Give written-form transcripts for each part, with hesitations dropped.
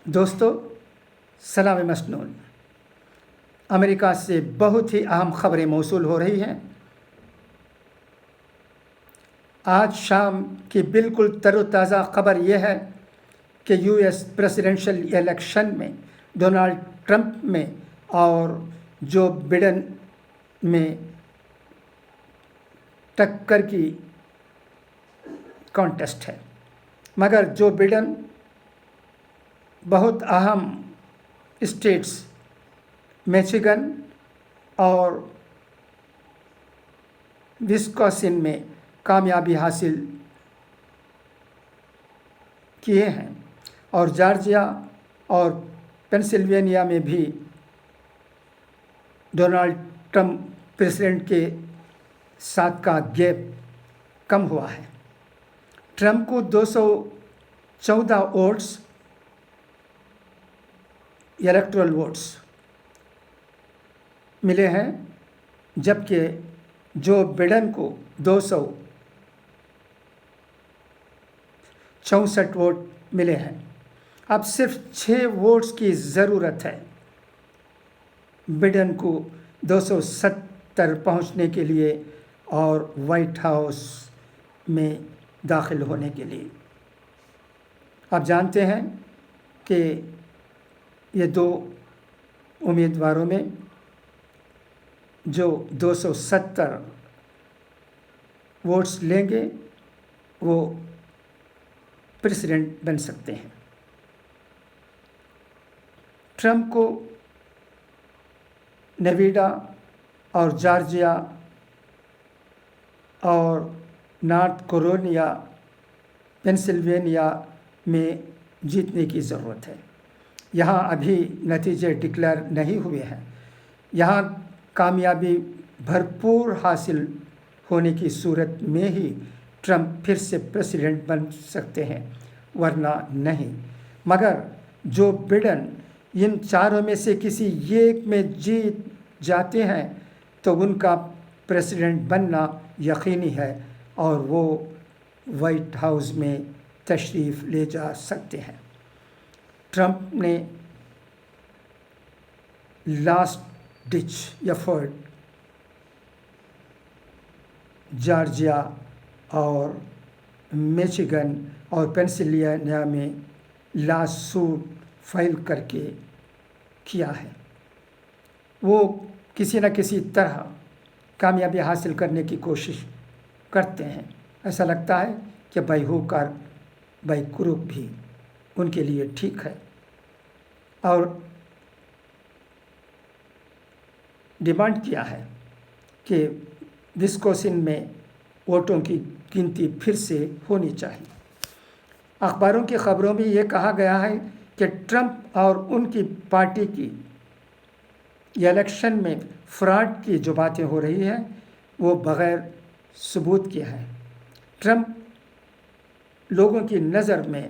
دوستو سلام مصنون۔ امریکہ سے بہت ہی اہم خبریں موصول ہو رہی ہیں۔ آج شام کی بالکل تر و تازہ خبر یہ ہے کہ یو ایس پریزیڈنشل الیکشن میں ڈونالڈ ٹرمپ میں اور جو بائیڈن میں ٹکر کی کانٹیسٹ ہے، مگر جو بائیڈن بہت اہم اسٹیٹس میچیگن اور وسکونسن میں کامیابی حاصل کیے ہیں اور جارجیا اور پینسلوینیا میں بھی ڈونالڈ ٹرمپ پریزیڈنٹ کے ساتھ کا گیپ کم ہوا ہے۔ ٹرمپ کو 214 ووٹس الیکٹورل ووٹس ملے ہیں، جبکہ جو بائیڈن کو 264 ووٹ ملے ہیں۔ اب صرف 6 ووٹس کی ضرورت ہے بائیڈن کو 270 پہنچنے کے لیے اور وائٹ ہاؤس میں داخل ہونے کے لیے۔ آپ جانتے ہیں کہ یہ دو امیدواروں میں جو 270 ووٹس لیں گے وہ پریزیڈنٹ بن سکتے ہیں۔ ٹرمپ کو نیواڈا اور جارجیا اور نارتھ کیرولینا پینسلوینیا میں جیتنے کی ضرورت ہے۔ یہاں ابھی نتیجے ڈکلیئر نہیں ہوئے ہیں۔ یہاں کامیابی بھرپور حاصل ہونے کی صورت میں ہی ٹرمپ پھر سے پریزیڈنٹ بن سکتے ہیں، ورنہ نہیں۔ مگر جو بائیڈن ان چاروں میں سے کسی ایک میں جیت جاتے ہیں تو ان کا پریزیڈنٹ بننا یقینی ہے اور وہ وائٹ ہاؤس میں تشریف لے جا سکتے ہیں۔ ٹرمپ نے لاسٹ ڈچ ایفرٹ جارجیا اور میچیگن اور پینسلوینیا میں لا سوٹ فائل کر کے کیا ہے۔ وہ کسی نہ کسی طرح کامیابی حاصل کرنے کی کوشش کرتے ہیں۔ ایسا لگتا ہے کہ بائی ہوک اور بائی کروک بھی ان کے لیے ٹھیک ہے، اور ڈیمانڈ کیا ہے کہ وسکونسن میں ووٹوں کی گنتی پھر سے ہونی چاہیے۔ اخباروں کی خبروں میں یہ کہا گیا ہے کہ ٹرمپ اور ان کی پارٹی کی الیکشن میں فراڈ کی جو باتیں ہو رہی ہیں وہ بغیر ثبوت کے ہیں۔ ٹرمپ لوگوں کی نظر میں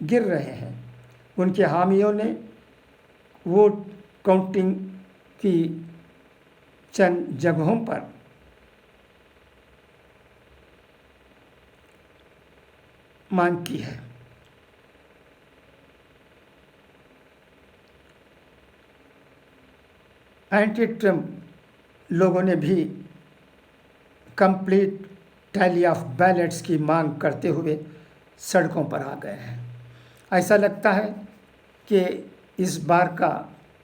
گر رہے ہیں۔ ان کے حامیوں نے ووٹ کاؤنٹنگ کی چند جگہوں پر مانگ کی ہے۔ اینٹی ٹرمپ لوگوں نے بھی کمپلیٹ ٹیلی آف بیلٹس کی مانگ کرتے ہوئے سڑکوں پر آ گئے ہیں۔ ایسا لگتا ہے کہ اس بار کا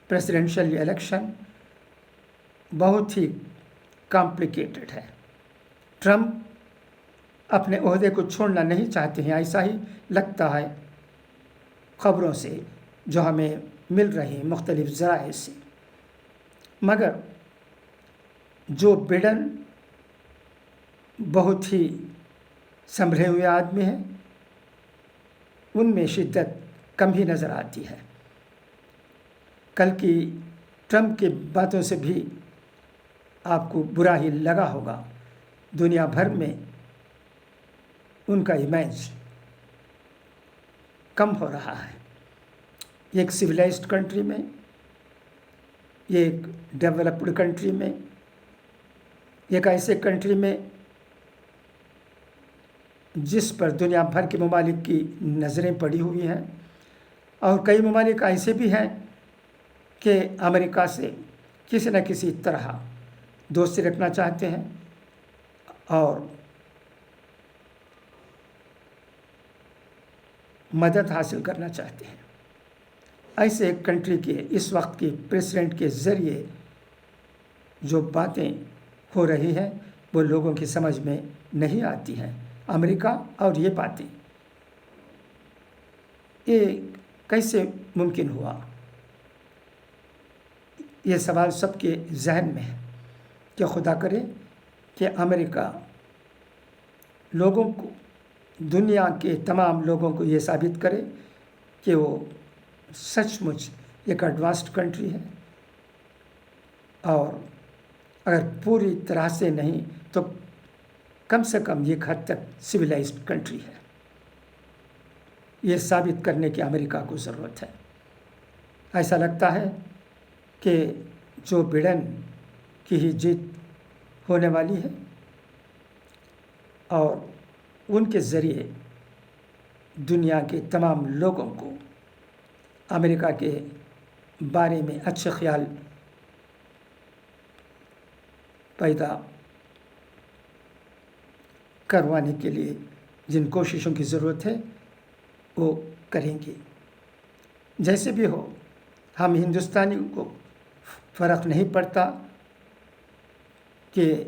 پریزیڈنشل الیکشن بہت ہی کمپلیکیٹڈ ہے۔ ٹرمپ اپنے عہدے کو چھوڑنا نہیں چاہتے ہیں، ایسا ہی لگتا ہے خبروں سے جو ہمیں مل رہی ہیں مختلف ذرائع سے۔ مگر جو بائیڈن بہت ہی سنبھلے ہوئے آدمی ہیں، ان میں شدت کم ہی نظر آتی ہے۔ کل کی ٹرمپ کی باتوں سے بھی آپ کو برا ہی لگا ہوگا۔ دنیا بھر میں ان کا امیج کم ہو رہا ہے۔ ایک سویلائزڈ کنٹری میں، ایک ڈیولپڈ کنٹری میں، ایک ایسے کنٹری میں جس پر دنیا بھر کے ممالک کی نظریں پڑی ہوئی ہیں، اور کئی ممالک ایسے بھی ہیں کہ امریکہ سے کسی نہ کسی طرح دوستی رکھنا چاہتے ہیں اور مدد حاصل کرنا چاہتے ہیں۔ ایسے ایک کنٹری کے اس وقت کی پریزیڈنٹ کے ذریعے جو باتیں ہو رہی ہیں وہ لوگوں کی سمجھ میں نہیں آتی ہیں۔ امریکہ اور یہ باتیں، یہ کیسے ممکن ہوا؟ یہ سوال سب کے ذہن میں ہے کہ خدا کرے کہ امریکہ لوگوں کو، دنیا کے تمام لوگوں کو یہ ثابت کرے کہ وہ سچ مچ ایک ایڈوانسڈ کنٹری ہے، اور اگر پوری طرح سے نہیں تو کم سے کم ایک حد تک سویلائزڈ کنٹری ہے۔ یہ ثابت کرنے کی امریکہ کو ضرورت ہے۔ ایسا لگتا ہے کہ جو بائیڈن کی ہی جیت ہونے والی ہے، اور ان کے ذریعے دنیا کے تمام لوگوں کو امریکہ کے بارے میں اچھے خیال پیدا کروانے کے لیے جن کوششوں کی ضرورت ہے وہ کریں گے۔ جیسے بھی ہو، ہم ہندوستانی کو فرق نہیں پڑتا کہ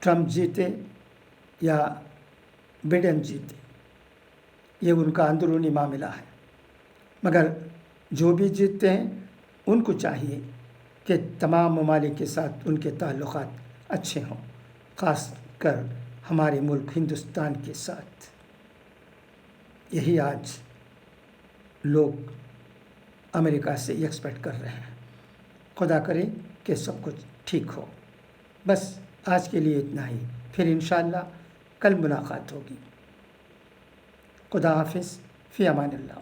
ٹرمپ جیتے یا بائیڈن جیتے، یہ ان کا اندرونی معاملہ ہے، مگر جو بھی جیتتے ہیں ان کو چاہیے کہ تمام ممالک کے ساتھ ان کے تعلقات اچھے ہوں، خاص کر ہمارے ملک ہندوستان کے ساتھ۔ یہی آج لوگ امریکہ سے ایکسپیکٹ کر رہے ہیں۔ خدا کرے کہ سب کچھ ٹھیک ہو۔ بس آج کے لیے اتنا ہی، پھر انشاءاللہ کل ملاقات ہوگی۔ خدا حافظ، فی امان اللہ۔